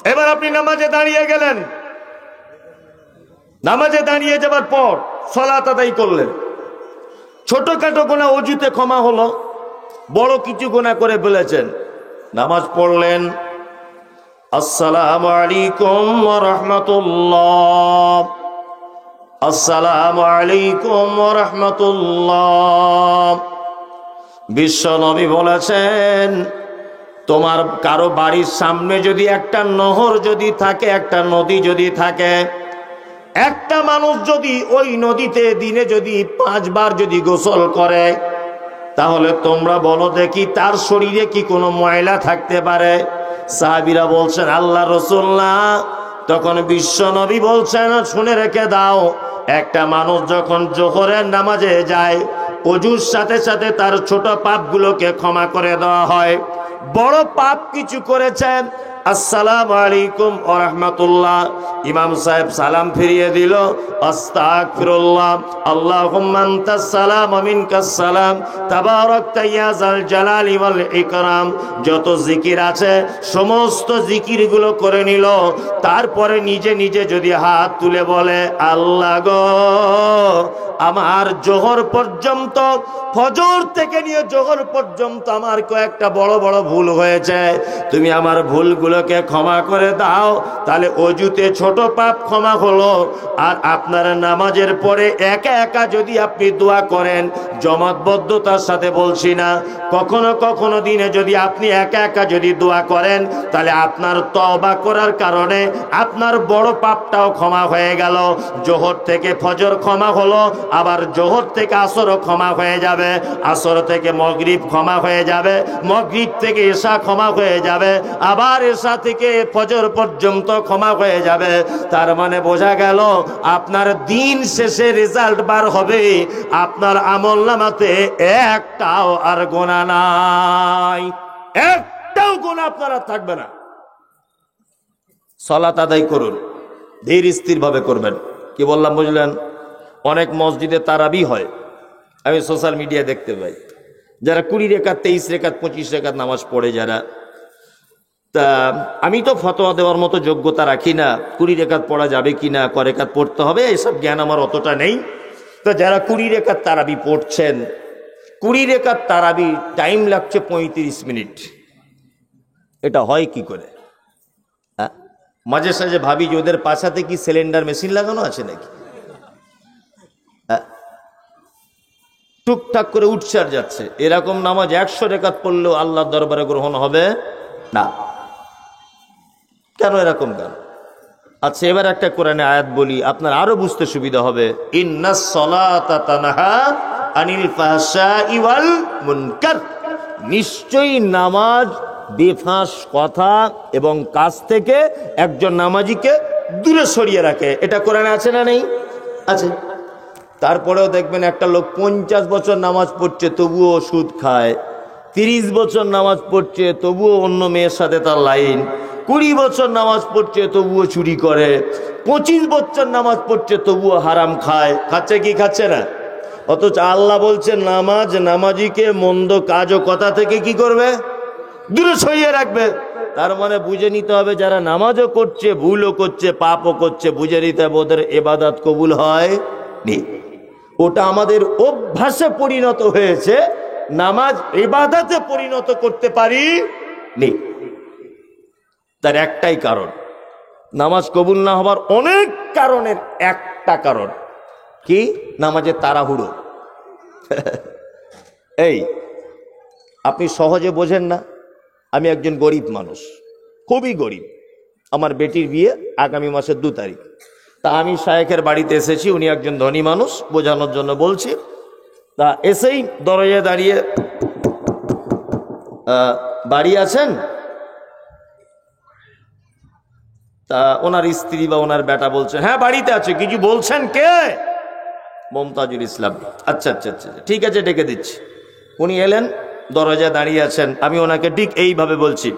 এবার আপনি নামাজে দাঁড়িয়ে গেলেন, নামাজে দাঁড়িয়ে যাবার পর সালাত আদায় করলেন। ছোটখাটো গুনাহ অজুতে ক্ষমা হলো, বড় কিছু গুনাহ করে ফেলেছেন। নামাজ পড়লেন, আসসালামু আলাইকুম ওয়া রাহমাতুল্লাহ, আসসালামু আলাইকুম ওয়া রাহমাতুল্লাহ। বিশ্ব নবী বলেছেন, তোমার কারো বাড়ির সামনে যদি একটা নহর যদি থাকে, একটা নদী যদি থাকে, একটা মানুষ যদি ওই নদীতে দিনে যদি 5 বার যদি গোসল করে, তাহলে তোমরা বলো দেখি তার শরীরে কি কোনো ময়লা থাকতে পারে? সাহাবীরা বলছেন আল্লাহ রাসূল না। তখন বিশ্ব নবী বলছেন, শুনে রেখে দাও, একটা মানুষ যখন জোহরের নামাজে যায়, ওযুর সাথে সাথে তার ছোট পাপগুলোকে ক্ষমা করে দেওয়া হয়। বড় পাপ কিছু করেছেন, আসসালামু আলাইকুম ওয়া রাহমাতুল্লাহ, ইমাম সাহেব সালাম ফিরিয়ে দিল, আস্তাগফিরুল্লাহ, আল্লাহুম্মা আনতাস সালাম ওয়া মিনকাস সালাম, তাবারাকতা ইয়া যাল জালালি ওয়াল ইকরাম। যত জিকির আছে সমস্ত জিকিরগুলো করে নিল। তারপরে নিজে নিজে যদি হাত তুলে বলে, আল্লাহ গো, আমার জোহর পর্যন্ত, ফজর থেকে নিয়ে জোহর পর্যন্ত আমার কয়েকটা বড় বড় ভুল হয়েছে, তুমি আমার ভুলগুলোকে ক্ষমা করে দাও। তাহলে অজুতে ছোট পাপ ক্ষমা হলো। আর আপনার নামাজের পরে একা একা যদি আপনি দোয়া করেন, জমাতবদ্ধতার সাথে বলছি না, কখনো কখনো দিনে যদি আপনি একা একা যদি দোয়া করেন, তাহলে আপনার তওবা করার কারণে আপনার বড় পাপটাও ক্ষমা হয়ে গেল। জোহর থেকে ফজর ক্ষমা হলো, আবার জোহর থেকে আসরও ক্ষমা হয়ে যাবে, আসর থেকে মাগরিব ক্ষমা হয়ে যাবে, মাগরিব থেকে এশা ক্ষমা হয়ে যাবে, আবার এশা থেকে ফজর পর্যন্ত ক্ষমা হয়ে যাবে। তার মানে বোঝা গেল আপনার দিন শেষে রেজাল্ট বার হবে, আপনার আমলনামাতে একটাও আর গোনা নাই, একটাও গোনা আপনার আর থাকবে না। সালাত আদায় করুন, ধীর স্থির ভাবে করবেন। কি বললাম বুঝলেন? অনেক মসজিদে তারাবি হয়, আমি সোশ্যাল মিডিয়া দেখতে পাই, যারা 20 রেকাত 23 রেকাত 25 রেকাত নামাজ পড়ে যারা। তা আমি তো ফতোয়া দেওয়ার মতো যোগ্যতা রাখি না, 20 রেকাত পড়া যাবে কিনা, ক রেকাত পড়তে হবে, এসব জ্ঞান আমার অতটা নেই। তো যারা 20 রেকাত তারাবি পড়ছেন, 20 রেকাত তারাবি টাইম লাগছে 35 মিনিট। এটা হয় কি করে? মাঝে সাঝে ভাবি যে ওদের পাশাতে কি সিলিন্ডার মেশিন লাগানো আছে নাকি? টুকটাক করে উঠছে আর যাচ্ছে। এরকম নামাজ 100 রেকাত পড়লেও আল্লাহর দরবারে গ্রহণ হবে না। কেন এরকম কেন? আচ্ছা, এবার একটা কোরআনে আয়াত বলি, আপনার আরো বুঝতে সুবিধা হবে। ইন্নাস সালাতা তানহা আনিল ফাহশাই ওয়াল মুনকার, নিশ্চয়ই নামাজ বেফাঁস কথা এবং কাজ থেকে একজন নামাজিকে দূরে সরিয়ে রাখে। এটা কোরআনে আছে না নেই? আছে। তারপরেও দেখবেন একটা লোক 50 বছর নামাজ পড়ছে তবুও সুদ খায়, 30 বছর নামাজ পড়ছে তবুও অন্য মেয়ের সাথে তার লাইন, 20 বছর নামাজ পড়ছে তবুও চুরি করে, 25 বছর নামাজ পড়ছে তবুও হারাম খায়। খাচ্ছে কি খাচ্ছে না? অথচ আল্লাহ বলছেন নামাজ নামাজিকে মন্দ কাজ ও কথা থেকে কি করবে? দূরে সরিয়ে রাখবে। তার মানে বুঝে নিতে হবে যারা নামাজও করছে, ভুলও করছে, পাপও করছে, বুঝে নিতে হবে ওদের ইবাদত কবুল হয় নি। ওটা আমাদের অভ্যাসে পরিণত হয়েছে, নামাজ ইবাদতে পরিণত করতে পারি নি। তার একটাই কারণ, নামাজ কবুল না হবার অনেক কারণের একটা কারণ কি? নামাজের তাড়াহুড়ো। এই আপনি সহজে বোঝেন না, আমি একজন গরিব মানুষ, খুবই গরিব, আমার বেটির বিয়ে আগামী মাসের 2 তারিখ। তা আমি শায়েখের বাড়িতে এসেছি, উনি একজন ধনী মানুষ, বোঝানোর জন্য বলছি। তা এসেই দরজায় দাঁড়িয়ে, বাড়ি আছেন? তা ওনার স্ত্রী বা ওনার বেটা বলছে হ্যাঁ বাড়িতে আছে। কিছু বলছেন কে? মমতাজুল ইসলাম। আচ্ছা আচ্ছা আচ্ছা ঠিক আছে, ডেকে দিচ্ছি। উনি এলেন, দরজায় দাঁড়িয়ে আছেন। আমি ওনাকে ঠিক এইভাবে বলছি,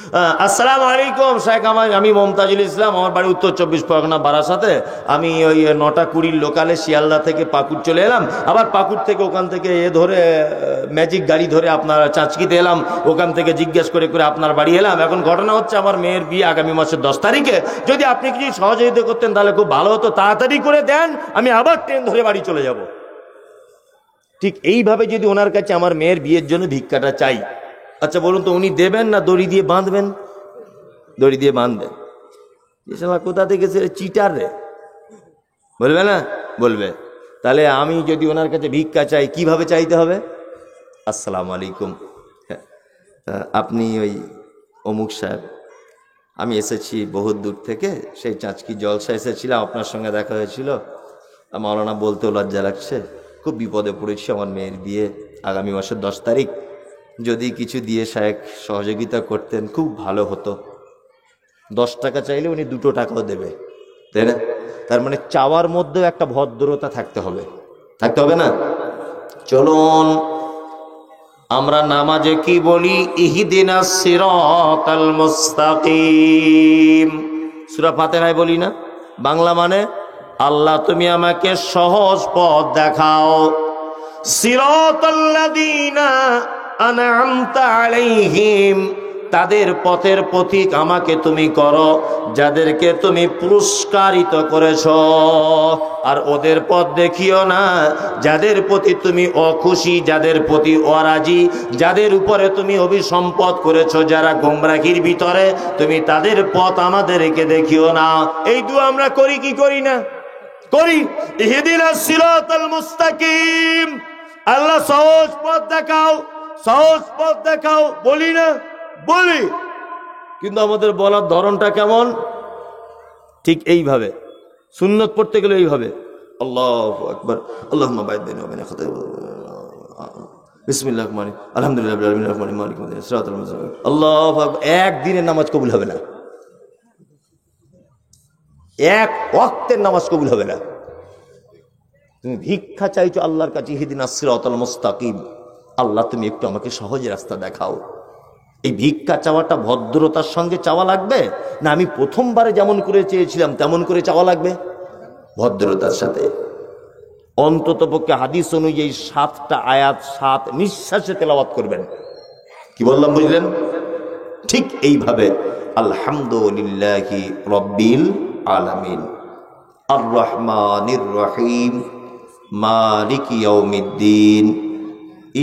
আসসালামু আলাইকুম শেখ, আমি মমতাজুল ইসলাম, আমার বাড়ি উত্তর 24 পরগনা বারাসাতে। আমি ওই 9:20 লোকালে শিয়ালদা থেকে পাকুড় চলে এলাম, আবার পাকুড় থেকে ওখান থেকে ধরে ম্যাজিক গাড়ি ধরে আপনার চাঁচকিতে এলাম, ওখান থেকে জিজ্ঞেস করে করে আপনার বাড়ি এলাম। এখন ঘটনা হচ্ছে আমার মেয়ের বিয়ে আগামী মাসের 10 তারিখে। যদি আপনি কিছু সহযোগিতা করতেন তাহলে খুব ভালো হতো, তাড়াতাড়ি করে দেন, আমি আবার ট্রেন ধরে বাড়ি চলে যাব। ঠিক এইভাবে যদি ওনার কাছে আমার মেয়ের বিয়ের জন্য ভিক্ষাটা চাই, আচ্ছা বলুন তো উনি দেবেন না দড়ি দিয়ে বাঁধবেন? দড়ি দিয়ে বাঁধবেন। কোথা থেকে চিটার রে বলবে না? বলবে। তাহলে আমি যদি ওনার কাছে ভিক্ষা চাই কিভাবে চাইতে হবে? আসসালামু আলাইকুম, আপনি ওই অমুক সাহেব, আমি এসেছি বহুত দূর থেকে, সেই চাঁচকি জলসা এসেছিলাম, আপনার সঙ্গে দেখা হয়েছিল। মাওলানা বলতেও লজ্জা লাগছে, খুব বিপদে পড়েছি, আমার মেয়ের বিয়ে আগামী মাসের 10 তারিখ। যদি কিছু দিয়ে শায়েখ সহযোগিতা করতেন খুব ভালো হতো। 10 টাকা চাইলে উনি 2 টাকাও দেবে, তাই না? তার মানে চাওয়ার মধ্যেও একটা ভদ্রতা থাকতে হবে, থাকতে হবে না? চলুন আমরা নামাজে কি বলি? ইহদিনাস সিরাতাল মুস্তাকিম। সূরা ফাতিহায় বলি না? বাংলা মানে আল্লাহ তুমি আমাকে সহজ পথ দেখাও। সিরাতাল্লাযীনা আনআমতা আলাইহিম, তাদের পথের পথিক আমাকে তুমি করো যাদেরকে তুমি পুরস্কারিত করেছো। আর ওদের পথ দেখিও না যাদের প্রতি তুমি অখুশি, যাদের প্রতি অরাজি, যাদের উপরে তুমি অভিসম্পদ করেছো, যারা গোমরাহির ভিতরে, তুমি তাদের পথ আমাদেরকে দেখিও না। এই দুয়া আমরা করি কি করি না? করি। ইহদিনাস সিরাতাল মুস্তাকিম, আল্লাহ সহজ পথ দেখাও, সহজ পথ দেখাও, বলি না? বলি। কিন্তু আমাদের বলার ধরনটা কেমন? ঠিক এইভাবে সুন্নত পড়তে গেলে এইভাবে, আল্লাহু আকবার, আল্লাহুম্মা বাইদ বাইনা ওয়া বাইনা খাতায়া, বিসমিল্লাহির রহমানির রহিম, আলহামদুলিল্লাহি রাব্বিল আলামিন, রহমানির মালিক ইয়াউমিদ্দিন, সিরাতাল মুস্তাকিম। আল্লাহু আকবার। একদিনের নামাজ কবুল হবে না, এক ওয়াক্তের নামাজ কবুল হবে না। তুমি ভিক্ষা চাইছো আল্লাহর কাছে, ইহদিনাস সিরাতাল মুস্তাকিম, আল্লাহ তুমি একটু আমাকে সহজ রাস্তা দেখাও। এই ভিক্ষা চাওয়াটা ভদ্রতার সঙ্গে চাওয়া লাগবে, না আমি প্রথমবারে যেমন করে চেয়েছিলাম তেমন করে চাওয়া লাগবে? ভদ্রতার সাথে। অন্তত পক্ষে হাদিস অনুযায়ী 7টা আয়াত 7 নিঃশ্বাসে তেলাওয়াত করবেন। কি বললাম বুঝলেন? ঠিক এইভাবে আলহামদুলিল্লাহি রাব্বিল আলামিন, আর রহমানির রহিম, মালিকি ইয়াউমিদ্দিন,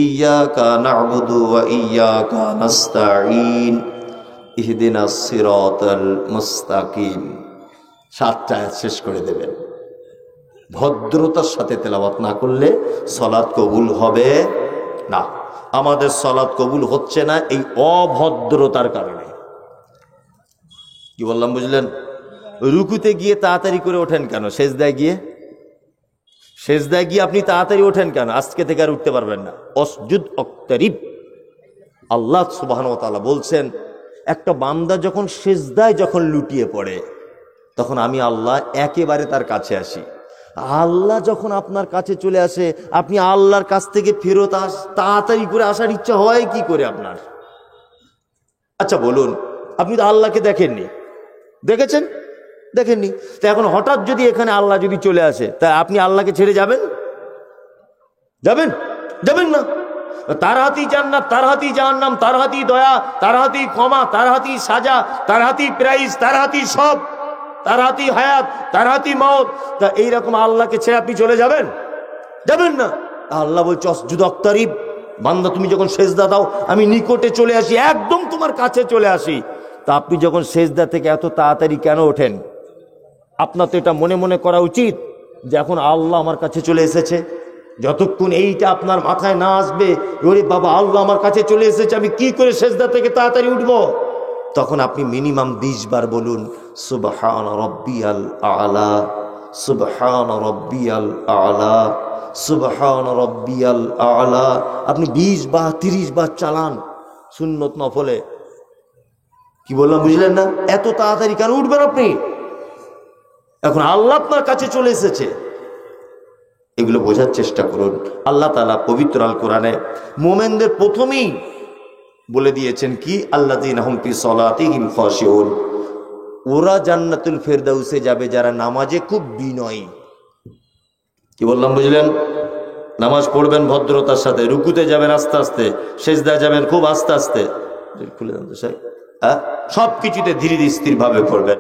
ইয়াকা না'বুদু ওয়া ইয়াকা নাস্তাঈন, ইহদিনাস সিরাতাল মুস্তাকিম। 7টা আয়াত শেষ করে দেবেন। ভদ্রতার সাথে তেলাওয়াত না করলে সালাত কবুল হবে না। আমাদের সালাত কবুল হচ্ছে না এই অভদ্রতার কারণে। কি বললাম বুঝলেন? রুকুতে গিয়ে তাড়াতাড়ি করে ওঠেন কেন? সেজদায় গিয়ে আপনি তাড়াতাড়ি ওঠেন কেন? আজকে থেকে আর উঠতে পারবেন না। অসজুদ অক্তারিব। আল্লাহ সুবহানাহু ওয়া তাআলা বলছেন, একটা বান্দা যখন সেজদায় যখন লুটিয়ে পড়ে তখন আমি আল্লাহ একেবারে তার কাছে আসি। আল্লাহ যখন আপনার কাছে চলে আসে, আপনি আল্লাহর কাছ থেকে ফেরত তাড়াতাড়ি করে আসার ইচ্ছা হয় কি করে আপনার? আচ্ছা বলুন, আপনি তো আল্লাহকে দেখেননি, দেখেছেন? দেখেননি। তো এখন হঠাৎ যদি এখানে আল্লাহ যদি চলে আসে, তা আপনি আল্লাহকে ছেড়ে যাবেন? যাবেন? যাবেন না। তার হাতেই জান্নাত, তার হাতেই জাহান্নাম, তার হাতেই দয়া, তার হাতেই ক্ষমা, তার হাতেই সাজা, তার হাতেই প্রাইজ, তার হাতেই সব, তার হাতেই হায়াত, তার হাতেই মওত। তা এইরকম আল্লাহকে ছেড়ে আপনি চলে যাবেন? যাবেন না। আল্লাহ বলছে অসজুদ অক্তারিব, বান্দা তুমি যখন সেজদা দাও আমি নিকটে চলে আসি, একদম তোমার কাছে চলে আসি। তা আপনি যখন সেজদা থেকে এত তাড়াতাড়ি কেন ওঠেন? আপনার তো এটা মনে মনে করা উচিত যে এখন আল্লাহ আমার কাছে চলে এসেছে। যতক্ষণ এইটা আপনার মাথায় না আসবে, ওরে বাবা আল্লাহ আমার কাছে চলে এসেছে, আমি কি করে সেজদা থেকে তাড়াতাড়ি উঠবো, তখন আপনি মিনিমাম 20 বার বলুন সুবহান রাব্বিয়াল আলা, সুবহান রাব্বিয়াল আলা, সুবহান রাব্বিয়াল আলা। আপনি 20 বার 30 বার চালান সুন্নত নফলে। কি বললাম বুঝলেন না? এত তাড়াতাড়ি কেন উঠবেন আপনি? এখন আল্লাহ আপনার কাছে চলে এসেছে। এগুলো বোঝার চেষ্টা করুন। আল্লাহ তাআলা পবিত্র আল কোরআনে মোমেনদের প্রথমেই বলে দিয়েছেন কি, আল্লাযীনা হুম ফি সলাতিহিম খাশিউন, ওরা জান্নাতুল ফেরদাউসে যাবে যারা নামাজে খুব বিনয়ী। কি বললাম বুঝলেন? নামাজ পড়বেন ভদ্রতার সাথে, রুকুতে যাবেন আস্তে আস্তে, সেজদায় যাবেন খুব আস্তে আস্তে, খুলে দেন তো সব কিছুতে ধীরে স্থির ভাবে করবেন।